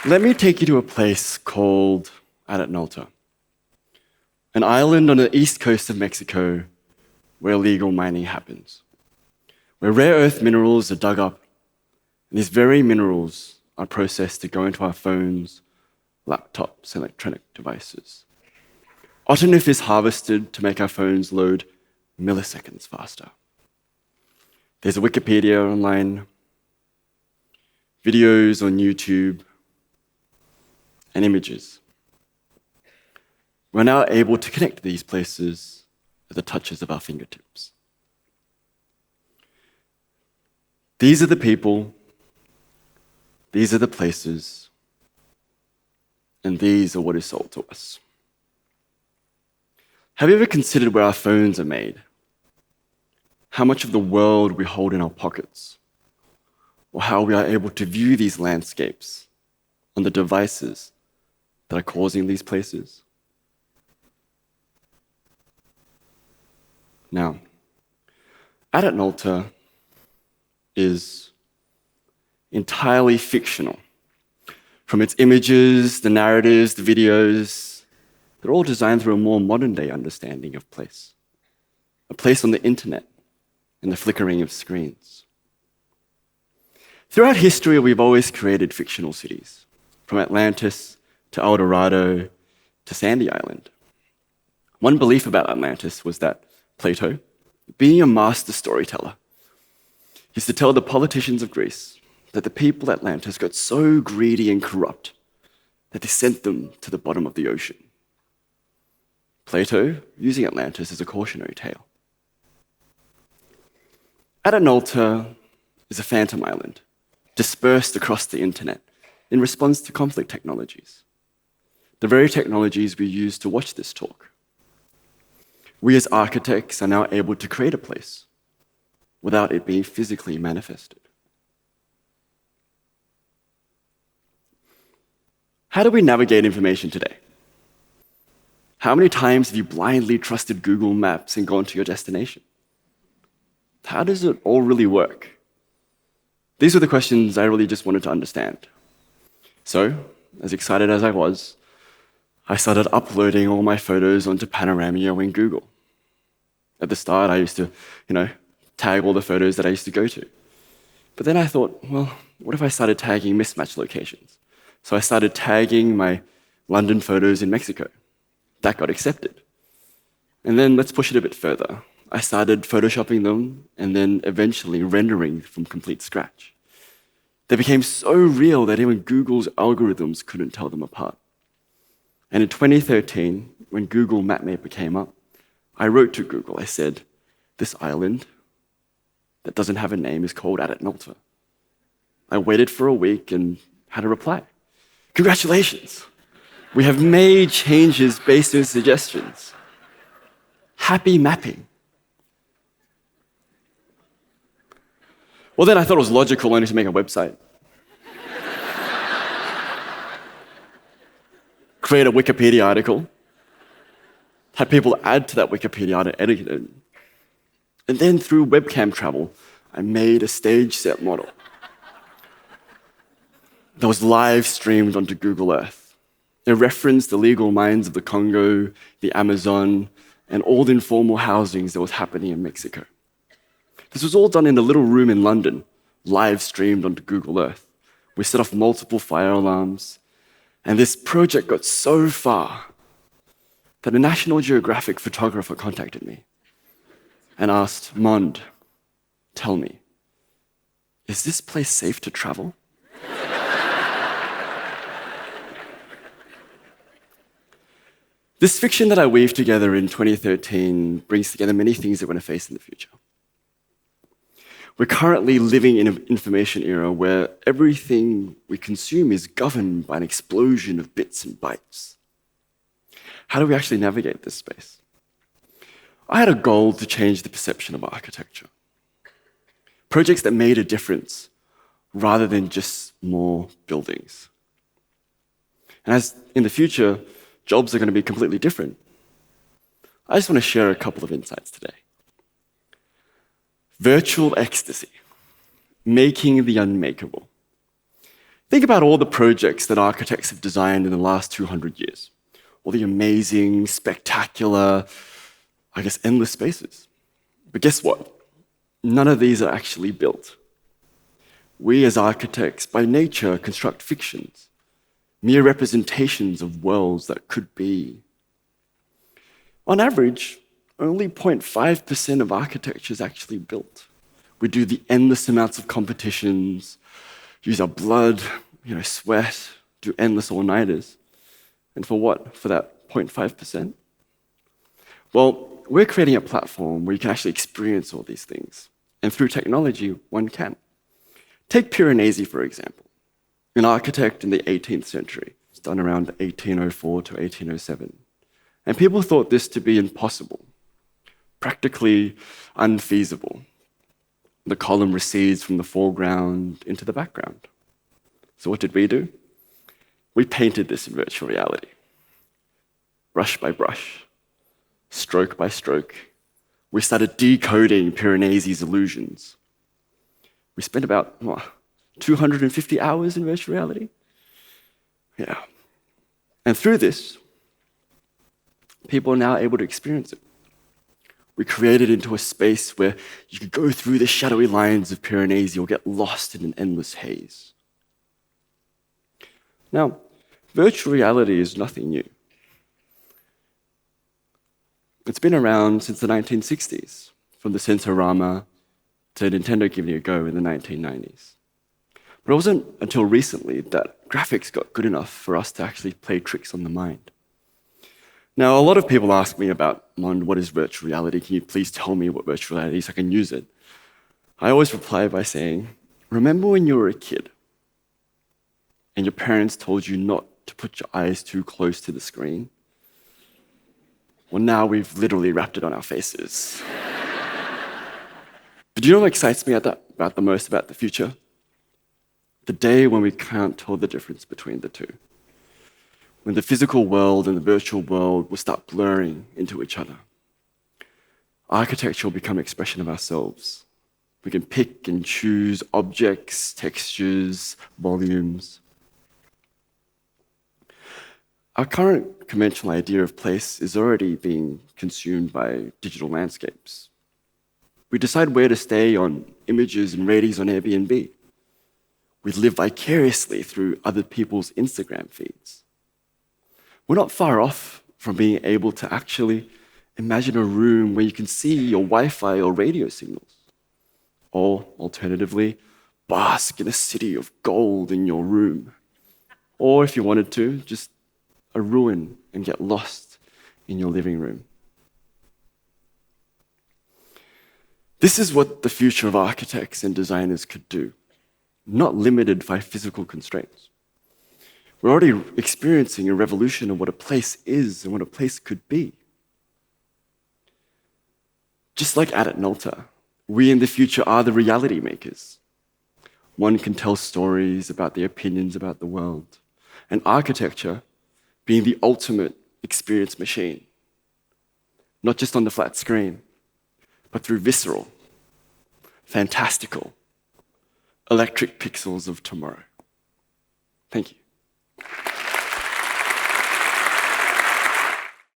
Let me take you to a place called Adatnolta, an island on the east coast of Mexico where illegal mining happens, where rare earth minerals are dug up, and these very minerals are processed to go into our phones, laptops, and electronic devices. Autunif is harvested to make our phones load milliseconds faster. There's a Wikipedia online, videos on YouTube, and images. We're now able to connect these places at the touches of our fingertips. These are the people, these are the places, and these are what is sold to us. Have you ever considered where our phones are made? How much of the world we hold in our pockets? Or how we are able to view these landscapes on the devices that are causing these places? Now, Adatnolta is entirely fictional. From its images, the narratives, the videos, they're all designed through a more modern-day understanding of place. A place on the internet and the flickering of screens. Throughout history, we've always created fictional cities, from Atlantis to El Dorado to Sandy Island. One belief about Atlantis was that Plato, being a master storyteller, used to tell the politicians of Greece that the people at Atlantis got so greedy and corrupt that they sent them to the bottom of the ocean. Plato using Atlantis as a cautionary tale. Adatnolta is a phantom island, dispersed across the internet in response to conflict technologies, the very technologies we use to watch this talk. We as architects are now able to create a place without it being physically manifested. How do we navigate information today? How many times have you blindly trusted Google Maps and gone to your destination? How does it all really work? These were the questions I really just wanted to understand. So, as excited as I was, I started uploading all my photos onto Panoramio in Google. At the start, I used to, tag all the photos that I used to go to. But then I thought, well, what if I started tagging mismatched locations? So I started tagging my London photos in Mexico. That got accepted. And then let's push it a bit further. I started photoshopping them and then eventually rendering from complete scratch. They became so real that even Google's algorithms couldn't tell them apart. And in 2013, when Google MapMaper came up, I wrote to Google, I said, this island that doesn't have a name is called Adatnolta. I waited for a week and had a reply. Congratulations! We have made changes based on suggestions. Happy mapping. Well, then I thought it was logical only to make a website. Create a Wikipedia article. Have people add to that Wikipedia article, edit it. And then through webcam travel, I made a stage set model that was live streamed onto Google Earth. It referenced the illegal mines of the Congo, the Amazon, and all the informal housings that was happening in Mexico. This was all done in a little room in London, live streamed onto Google Earth. We set off multiple fire alarms, and this project got so far that a National Geographic photographer contacted me and asked, Mond, tell me, is this place safe to travel? This fiction that I weaved together in 2013 brings together many things that we're going to face in the future. We're currently living in an information era where everything we consume is governed by an explosion of bits and bytes. How do we actually navigate this space? I had a goal to change the perception of architecture. Projects that made a difference rather than just more buildings. And as in the future, jobs are going to be completely different. I just want to share a couple of insights today. Virtual ecstasy, making the unmakeable. Think about all the projects that architects have designed in the last 200 years. All the amazing, spectacular, endless spaces. But guess what? None of these are actually built. We as architects, by nature, construct fictions, mere representations of worlds that could be. On average, only 0.5% of architecture is actually built. We do the endless amounts of competitions, use our blood, sweat, do endless all-nighters. And for what? For that 0.5%? Well, we're creating a platform where you can actually experience all these things. And through technology, one can. Take Piranesi, for example, an architect in the 18th century. It's done around 1804 to 1807. And people thought this to be impossible, practically unfeasible. The column recedes from the foreground into the background. So what did we do? We painted this in virtual reality. Brush by brush, stroke by stroke, we started decoding Piranesi's illusions. We spent about 250 hours in virtual reality? Yeah. And through this, people are now able to experience it. We created into a space where you could go through the shadowy lines of Piranesi or get lost in an endless haze. Now, virtual reality is nothing new. It's been around since the 1960s, from the Sensorama to Nintendo giving it a go in the 1990s. But it wasn't until recently that graphics got good enough for us to actually play tricks on the mind. Now, a lot of people ask me about, Mond, what is virtual reality? Can you please tell me what virtual reality is so I can use it? I always reply by saying, remember when you were a kid and your parents told you not to put your eyes too close to the screen? Well, now we've literally wrapped it on our faces. But do you know what excites me about the most about the future? The day when we can't tell the difference between the two. When the physical world and the virtual world will start blurring into each other. Architecture will become an expression of ourselves. We can pick and choose objects, textures, volumes. Our current conventional idea of place is already being consumed by digital landscapes. We decide where to stay on images and ratings on Airbnb. We live vicariously through other people's Instagram feeds. We're not far off from being able to actually imagine a room where you can see your Wi-Fi or radio signals. Or, alternatively, bask in a city of gold in your room. Or, if you wanted to, just a ruin and get lost in your living room. This is what the future of architects and designers could do, not limited by physical constraints. We're already experiencing a revolution of what a place is and what a place could be. Just like Adat Nolta, we in the future are the reality makers. One can tell stories about their opinions about the world, and architecture being the ultimate experience machine, not just on the flat screen, but through visceral, fantastical, electric pixels of tomorrow. Thank you.